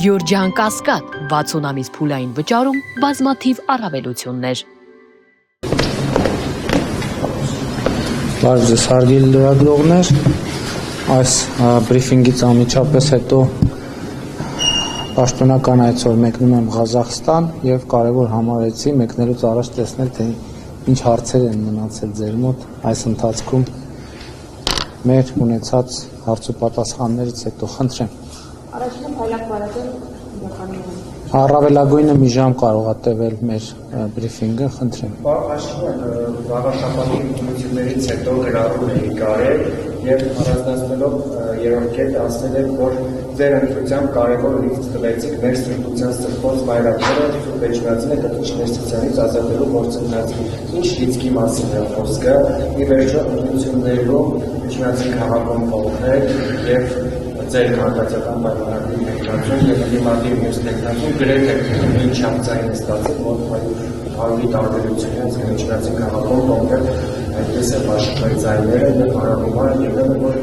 Գյորջյան Կասկադ 60 ամիս փուլային վճարում բազմաթիվ առավելություններ։ Բարև ձեզ հարգելի լրագրողներ, այս բրիֆինգից անմիջապես հետո պաշտոնական այցով մեկնում եմ Ղազախստան եւ կարեւոր համարեցի մեկնելուց առաջ տեսնել թե ինչ հարցեր են մնացել ձեր մոտ այս ընթացքում մեր ունեցած հարցոպատասխաններից հետո խնդրեմ։ Առաջինը փայլակ բարակը իրականանում։ Առավելագույնը մի ժամ կարող է տևել մեր բրիֆինգը, խնդրեմ։ Վաղաշաբաթի ընդունություններից հետո գրառում էի կարել եւ առանձնացնելով երրորդ կետը ասել եմ, որ ձեր ընտրությամբ կարևոր լիցք տվեցիք մեր սրբության սրբոց մայրաքորը Սուրբ Էջմիածնը կտրիչ ներսիսյանից ազատելու գործընթացին։ Ինչ լիցքի մասին է խոսքը, ի վերջո ընդունություններում Էջմիածնի քաղաքում կողմել եւ ձեր քաղաքացիական պայմանագրի տեխնացում եւ դիմադիր մյուս տեխնացում գրեթե նույն չափծային է ստացել, որ հարավի տարբերությունից Էջմիածնի քաղաքում կողմել այդպես է Վաշնգտոնի ձայները եւ հարավումները եղել որ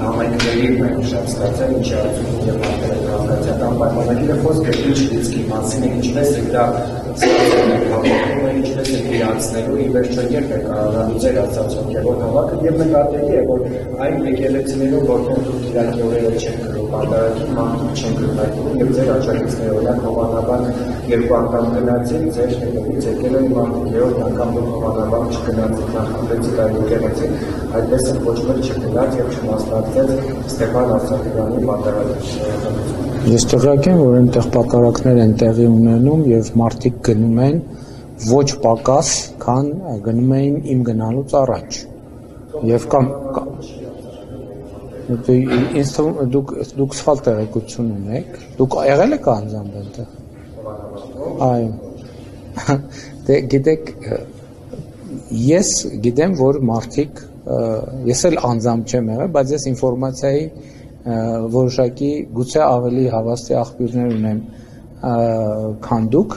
համայնքների շատ ստացել ինչի արդյունքում եւ քաղաքացիական պայմանագրի խոսքը ինչ լիցքի մասին է, ինչպես է դա ստացել է քաղաքում, ինչպես է իրացնելու, ի վերջո երբ է կարողանալու ձեր ասած հոգեվոր հավաքը եւ նկատելի է, որ այն եկեղեցիներում, որտեղ դուք իրակի օրերը չեն գրում, պարտարակի մարդիկ չեն գրում եւ ձեր աջակիցները օրինակ հովանաբար երկու անգամ գնացին, ձեր հետևից եկել են մարդիկ երրորդ անգամ դուք հովանաբար չգնացիք, նախընտրեցիք այդ եկեղեցին, այդպես էլ ոչ մեկ չգնաց եւ չմասնակցեց Ստեփան Արսակյանի պատարագին։ Ես տեղյակ եմ, որ այնտեղ պատարակներ են տեղի ունենում եւ մարդիկ գնում են ոչ պակաս, քան գնում էին իմ գնալուց առաջ։ Եվ կամ դուք սխալ տեղեկություն ունեք, դուք եղել եք անձամբ այնտեղ։ Այո։ Դե գիտեք, ես գիտեմ, որ մարդիկ, ես էլ անձամբ չեմ եղել, բայց ես ինֆորմացիայի որոշակի գուցե ավելի հավաստի աղբյուրներ ունեմ, քան դուք,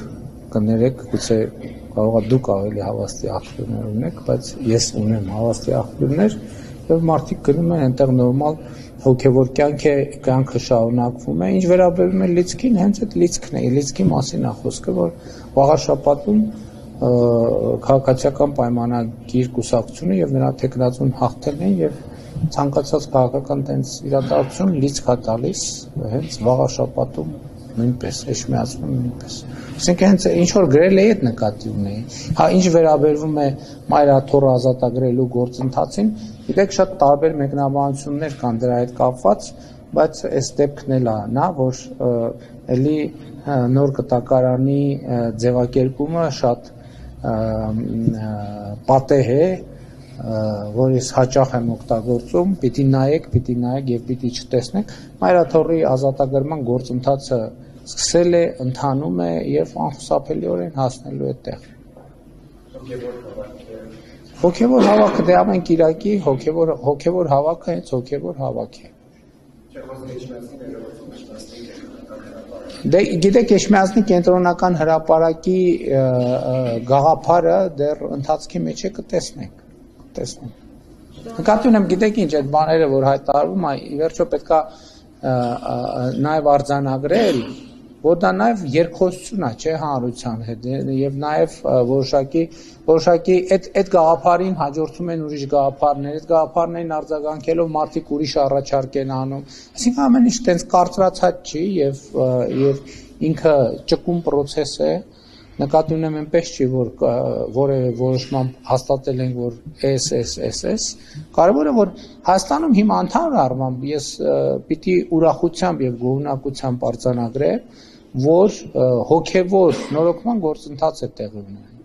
կներեք, գուցե կարող է դուք ավելի հավաստի աղբյուրներ ունեք, բայց ես ունեմ հավաստի աղբյուրներ, եւ մարդիկ գնում են այնտեղ նորմալ հոգեվոր կյանքը շարունակվում է, ինչ վերաբերում է լիցքին, հենց այդ լիցքն է, լիցքի մասին է խոսքը, որ վաղաշաբաթում քաղաքացիական պայմանագիր կուսակցությունը եւ նրա տեխնացուն հաղթել են եւ ցանկացած քաղաքական տենց իրադարձություն լիցք է տալիս հենց վաղաշաբաթում նույնպես Էջմիածնում նույնպես։ Այսինքն հենց ինչ որ գրել էի այդ նկատի ունեի։ Հա ինչ վերաբերվում է մայրաթոռը ազատագրելու գործընթացին, գիտեք շատ տարբեր մեկնաբանություններ կան դրա հետ կապված, բայց այս դեպքն էլ է նա, որ էլի նոր կտակարանի ձևակերպումը շատ պատեհ է, որ ես հաճախ եմ օգտագործում, պիտի նայեք եւ պիտի չտեսնեք, մայրաթոռի ազատագրման գործընթացը սկսել է, ընթանում է եւ անխուսափելիորեն հասնելու է տեղ։ Հոգեվոր հավաքը դե ամեն կիրակի հոգեվոր հավաքը հենց հոգեվոր հավաք է։ Դե գիտեք Էջմիածնի կենտրոնական հրապարակի գաղափարը դեռ ընթացքի մեջ է կտեսնենք։ Նկատի ունեմ, գիտեք ինչ, այդ բաները, որ հայտարարվում է, ի վերջո պետքա նաև արձանագրել, որ դա նաև երկխոսություն է, չէ, հանրության հետ, եւ նաև որոշակի այդ գաղափարին հաջորդում են ուրիշ գաղափարներ, այդ գաղափարներին արձագանքելով մարդիկ ուրիշ առաջարկ են անում, այսինքն ամեն ինչ տենց կարծրացած չի եւ ինքը ճկուն process է։ Նկատի ունեմ այնպես չի, որ որևէ որոշմամբ հաստատել ենք, որ S, կարևորը որ Հայաստանում հիմա ընդհանուր առմամբ ես պիտի ուրախությամբ եւ գոհունակությամբ արձանագրեմ, որ հոգեվոր նորոգման գործընթաց է տեղի ունենում։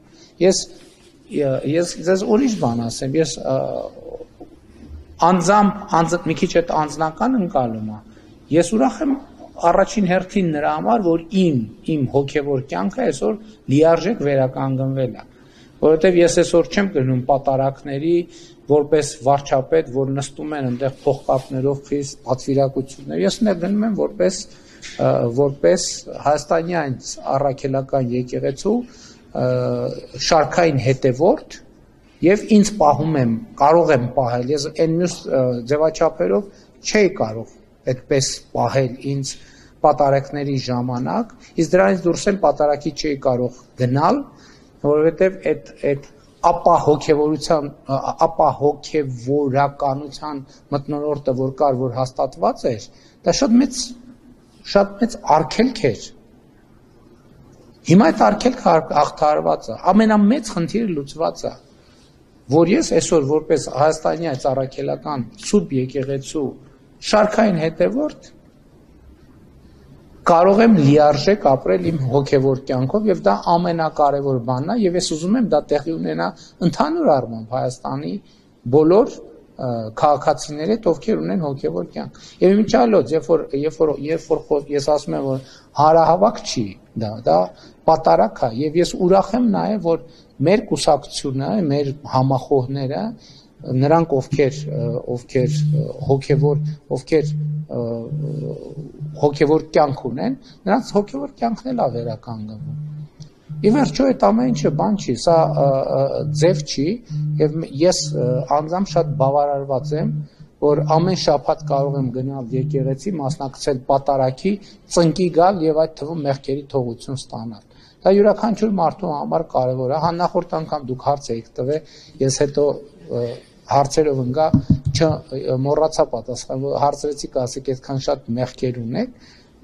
Ես ձեզ ուրիշ բան ասեմ, ես անձամբ մի քիչ այդ անձնական ընկալում է, ես ուրախ եմ առաջին հերթին նրա համար, որ իմ հոգեվոր կյանքը այսօր լիարժեք վերականգնվել է, որովհետև ես այսօր չեմ գնում պատարակների որպես վարչապետ, որ նստում են այնտեղ փողկապներով խիստ պատվիրակություններ, ես գնում եմ որպես հայաստանյան առաքելական եկեղեցու շարքային հետևորդ եւ ինձ պահում եմ, կարող եմ պահել, ես այն մյուս ձևաչափերով չէի կարող այդպես պահել ինձ պատարակների ժամանակ, իսկ դրանից դուրս էլ պատարակի չի կարող գնալ, որովհետև այդ ապահոգևորականության մթնոլորտը, որ կար, որ հաստատված էր, դա շատ մեծ արգելք էր։ Հիմա այդ արգելքը հաղթահարված է, ամենամեծ խնդիրը լուծված է, որ ես այսօր որպես Հայաստանի այս առաքելական սուրբ եկեղեցու շարքային հետևորդ կարող եմ լիարժեք ապրել իմ հոգևոր կյանքով եւ դա ամենակարևոր բանն է եւ ես ուզում եմ դա տեղի ունենա ընդհանուր առմամբ Հայաստանի բոլոր քաղաքացիների հետ, ովքեր ունեն հոգևոր կյանք։ Եվ իմիջիալոց, երբ որ ես ասում եմ, որ հարահավաք չի, դա պատարակ է եւ ես ուրախ եմ նաեւ, որ մեր կուսակցությունը, մեր համախոհները, նրանք ովքեր հոգևոր կյանք ունեն, նրանց հոգևոր կյանքն էլ է վերականգնվում։ Ի վերջո այդ ամեն ինչը բան չի, սա ձև չի եւ ես անձամբ շատ բավարարված եմ, որ ամեն շաբաթ կարող եմ գնալ եկեղեցի, մասնակցել պատարակի, ծնկի գալ եւ այդ թվում մեղքերի թողություն ստանալ։ Դա յուրաքանչյուր մարդու համար կարևոր է։ Նախորդ անգամ դուք հարց եք տվել, ես հետո հարցերով ընկա, մոռացա պատասխանել, հարցրեցիք, ասեք, այդքան շատ մեղքեր ունեք,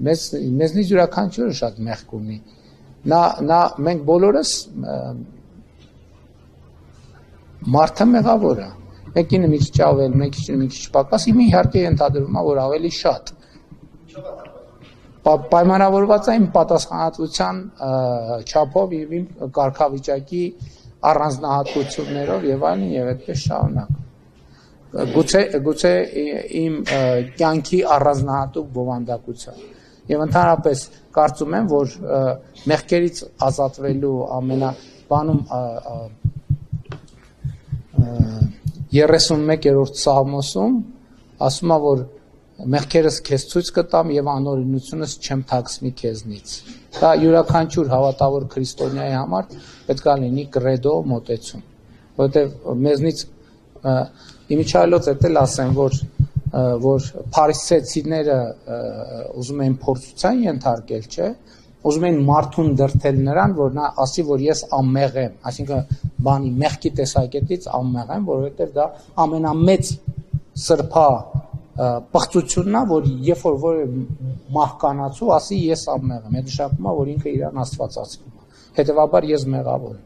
մեզնից յուրաքանչյուրը շատ մեղք ունի։ Մենք բոլորս մարդը մեղավոր է, մեկինը մի քիչ ավել, մեկինը մի քիչ պակաս, իմ իհարկե ենթադրվում է, որ ավելի շատ։ Պայմանավորված է իմ պատասխանատվության չափով եւ իմ կարգավիճակի առանձնահատկություններով եւ այլն եւ այդպես շարունակ։ Գուցե իմ կյանքի առանձնահատուկ բովանդակությամբ։ Եվ ընդհանրապես կարծում եմ, որ մեղքերից ազատվելու ամենաբանում 31-րդ Սաղմոսում ասում է, որ մեղքերս քեզ ցույց կտամ եւ անօրինությունս չեմ թաքցնի քեզնից։ Դա յուրաքանչյուր հավատավոր քրիստոնյայի համար պետք է լինի կրեդո մոտեցում, որովհետեւ մեզնից իմիջիալոց էլ ասեմ, որ փարիսեցիները ուզում են փորձության ենթարկել, չէ՞, ուզում են մարդուն դրթել նրան, որ նա ասի, որ ես անմեղ եմ, այսինքն բանի մեղքի տեսակետից անմեղ եմ, որովհետեւ դա ամենամեծ սրբա պղծությունն է, որ երբ որ մահկանացու ասի ես անմեղ եմ, այդ նշանակում է, որ ինքը իրան Աստված ասում է, հետեւաբար ես մեղավոր եմ։